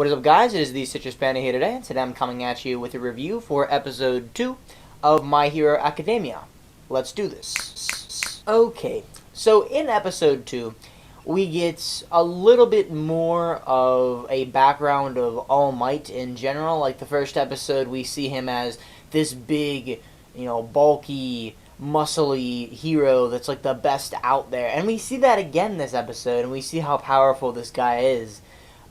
What is up, guys? It is the Citrus Panda here today, and today I'm coming at you with a review for episode 2 of My Hero Academia. Let's do this. Okay, so in episode 2, we get a little bit more of a background of All Might in general. Like the first episode, we see him as this big, bulky, muscly hero that's like the best out there. And we see that again this episode, and we see how powerful this guy is.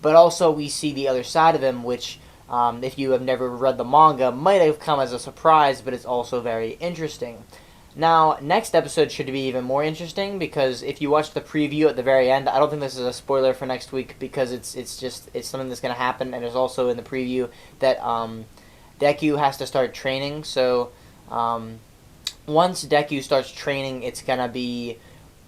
But also we see the other side of him, which, if you have never read the manga, might have come as a surprise, but it's also very interesting. Now, next episode should be even more interesting, because if you watch the preview at the very end, I don't think this is a spoiler for next week, because it's something that's going to happen, and there's also in the preview that Deku has to start training. So once Deku starts training, it's going to be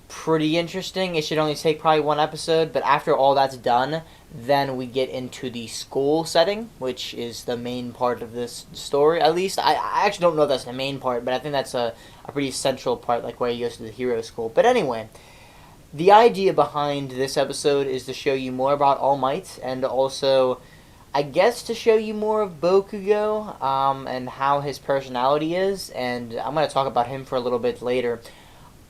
pretty interesting. It should only take probably one episode, but after all that's done, then we get into the school setting, which is the main part of this story. At least, I actually don't know if that's the main part, but I think that's a pretty central part, like where he goes to the hero school. But anyway, the idea behind this episode is to show you more about All Might, and also, I guess, to show you more of Bakugo, and how his personality is, and I'm going to talk about him for a little bit later.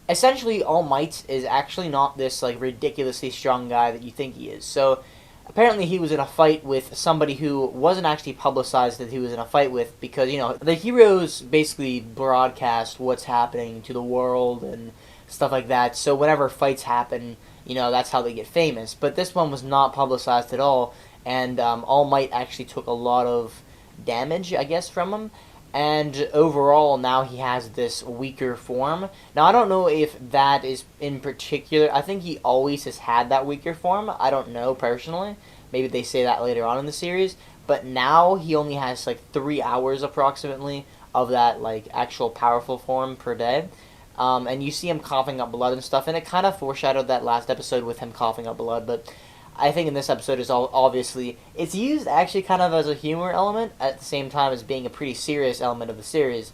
Essentially, All Might is actually not this ridiculously strong guy that you think he is. So apparently he was in a fight with somebody who wasn't actually publicized that he was in a fight with, because, the heroes basically broadcast what's happening to the world and stuff like that. So whenever fights happen, that's how they get famous. But this one was not publicized at all, and All Might actually took a lot of damage, I guess, from him. And overall, now he has this weaker form. Now, I don't know if that is in particular. I think he always has had that weaker form. I don't know, personally. Maybe they say that later on in the series. But now he only has, 3 hours, approximately, of that, actual powerful form per day. And you see him coughing up blood and stuff. And it kind of foreshadowed that last episode with him coughing up blood. But I think in this episode is obviously, it's used actually kind of as a humor element at the same time as being a pretty serious element of the series.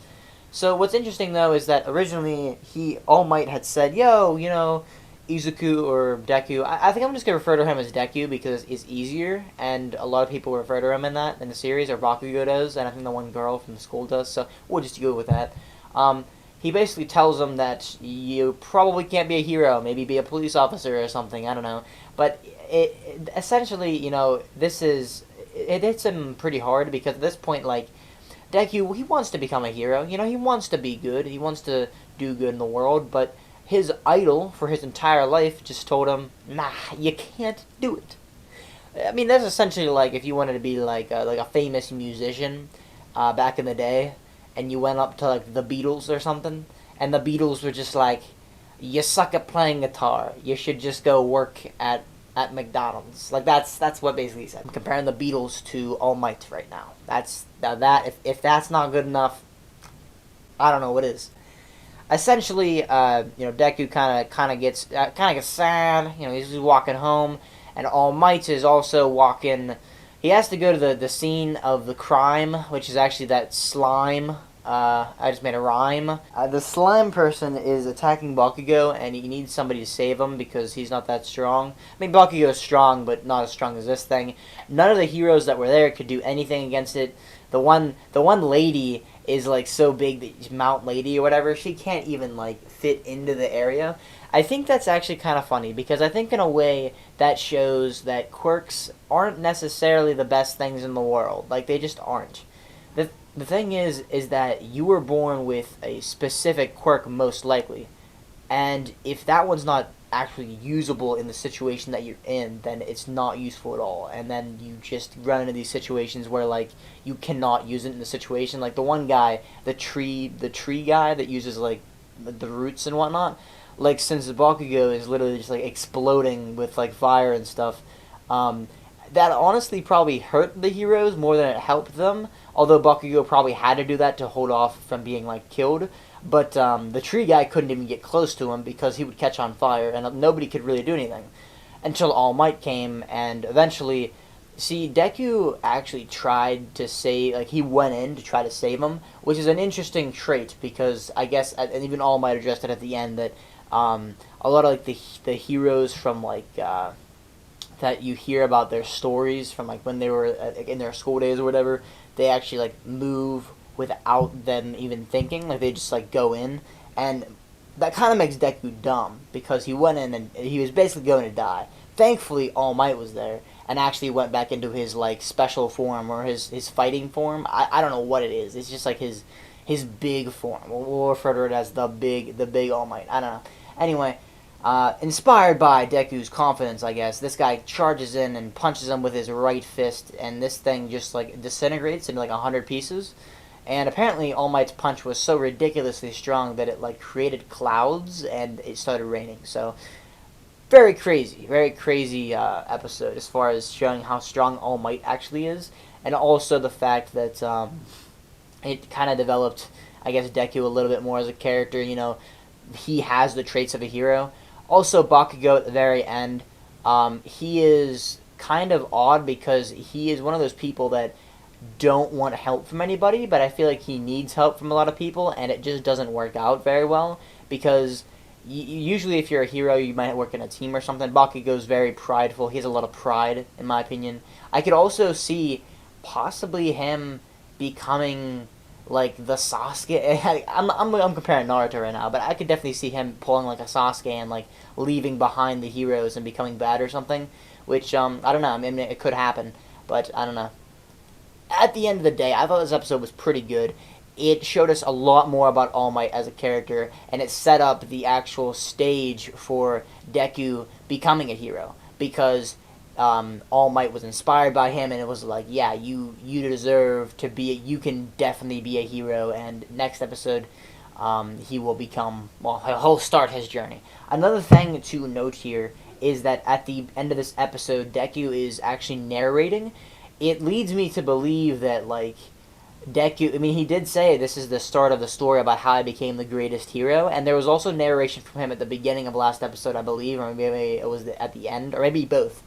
So what's interesting though is that originally All Might had said, Izuku or Deku. I think I'm just gonna refer to him as Deku because it's easier, and a lot of people refer to him in the series, or Bakugo does, and I think the one girl from the school does. So we'll just go with that. He basically tells him that you probably can't be a hero, maybe be a police officer or something, I don't know. But it essentially, it hits him pretty hard, because at this point, Deku, he wants to become a hero, he wants to be good, he wants to do good in the world, but his idol for his entire life just told him, nah, you can't do it. I mean, that's essentially if you wanted to be a famous musician back in the day, and you went up to the Beatles or something, and the Beatles were just you suck at playing guitar, you should just go work at McDonald's. That's what basically he said. I'm comparing the Beatles to All Might right now. If that's not good enough, I don't know what is. Essentially, Deku kind of gets sad. He's walking home, and All Might is also walking. He has to go to the scene of the crime, which is actually that slime. I just made a rhyme. The slime person is attacking Bakugo, and he needs somebody to save him because he's not that strong. I mean, Bakugo is strong, but not as strong as this thing. None of the heroes that were there could do anything against it. The one lady is so big that Mount Lady or whatever, she can't even fit into the area. I think that's actually kind of funny, because I think in a way that shows that quirks aren't necessarily the best things in the world. They just aren't. The thing is that you were born with a specific quirk, most likely, and if that one's not actually usable in the situation that you're in, then it's not useful at all, and then you just run into these situations where you cannot use it in the situation. The one guy, the tree guy that uses the roots and whatnot, since Bakugo is literally just exploding with fire and stuff, that honestly probably hurt the heroes more than it helped them, although Bakugo probably had to do that to hold off from being killed. But the tree guy couldn't even get close to him because he would catch on fire, and nobody could really do anything until All Might came. And eventually, Deku actually tried to save, he went in to try to save him, which is an interesting trait, because I guess, and even All Might addressed it at the end, that a lot of the heroes from that you hear about their stories from like when they were in their school days or whatever. They actually like move without them even thinking. Like they just like go in, and that kind of makes Deku dumb because he went in and he was basically going to die. Thankfully, All Might was there and actually went back into his like special form or his fighting form. I don't know what it is. It's just like his big form. We'll refer to it as the big All Might. I don't know. Anyway, inspired by Deku's confidence, I guess, this guy charges in and punches him with his right fist, and this thing just like disintegrates into like 100 pieces. And apparently, All Might's punch was so ridiculously strong that it like created clouds and it started raining. So very crazy episode as far as showing how strong All Might actually is, and also the fact that it kind of developed, I guess, Deku a little bit more as a character. You know, he has the traits of a hero. Also, Bakugo at the very end, he is kind of odd because he is one of those people that don't want help from anybody, but I feel like he needs help from a lot of people, and it just doesn't work out very well because usually if you're a hero, you might work in a team or something. Bakugo's very prideful. He has a lot of pride, in my opinion. I could also see possibly him becoming like the Sasuke. I'm comparing Naruto right now, but I could definitely see him pulling like a Sasuke and like leaving behind the heroes and becoming bad or something. Which I don't know. I mean, it could happen, but I don't know. At the end of the day, I thought this episode was pretty good. It showed us a lot more about All Might as a character, and it set up the actual stage for Deku becoming a hero. Because All Might was inspired by him, and it was like, yeah, you deserve to be, you can definitely be a hero, and next episode, he will become, well, he'll start his journey. Another thing to note here is that at the end of this episode, Deku is actually narrating. It leads me to believe that, like, Deku, I mean, he did say this is the start of the story about how I became the greatest hero, and there was also narration from him at the beginning of last episode, I believe, or maybe it was at the end, or maybe both.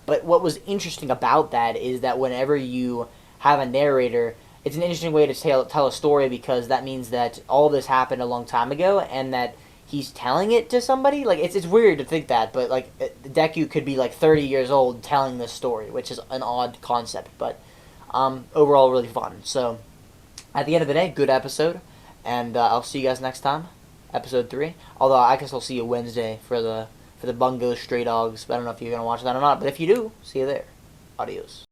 But what was interesting about that is that whenever you have a narrator, it's an interesting way to tell a story because that means that all this happened a long time ago, and that he's telling it to somebody. Like, it's weird to think that, but, like, Deku could be, like, 30 years old telling this story, which is an odd concept, but overall really fun. So at the end of the day, good episode, and I'll see you guys next time, episode 3. Although I guess I'll see you Wednesday for the Bungo Stray Dogs. But I don't know if you're gonna watch that or not. But if you do, see you there. Adios.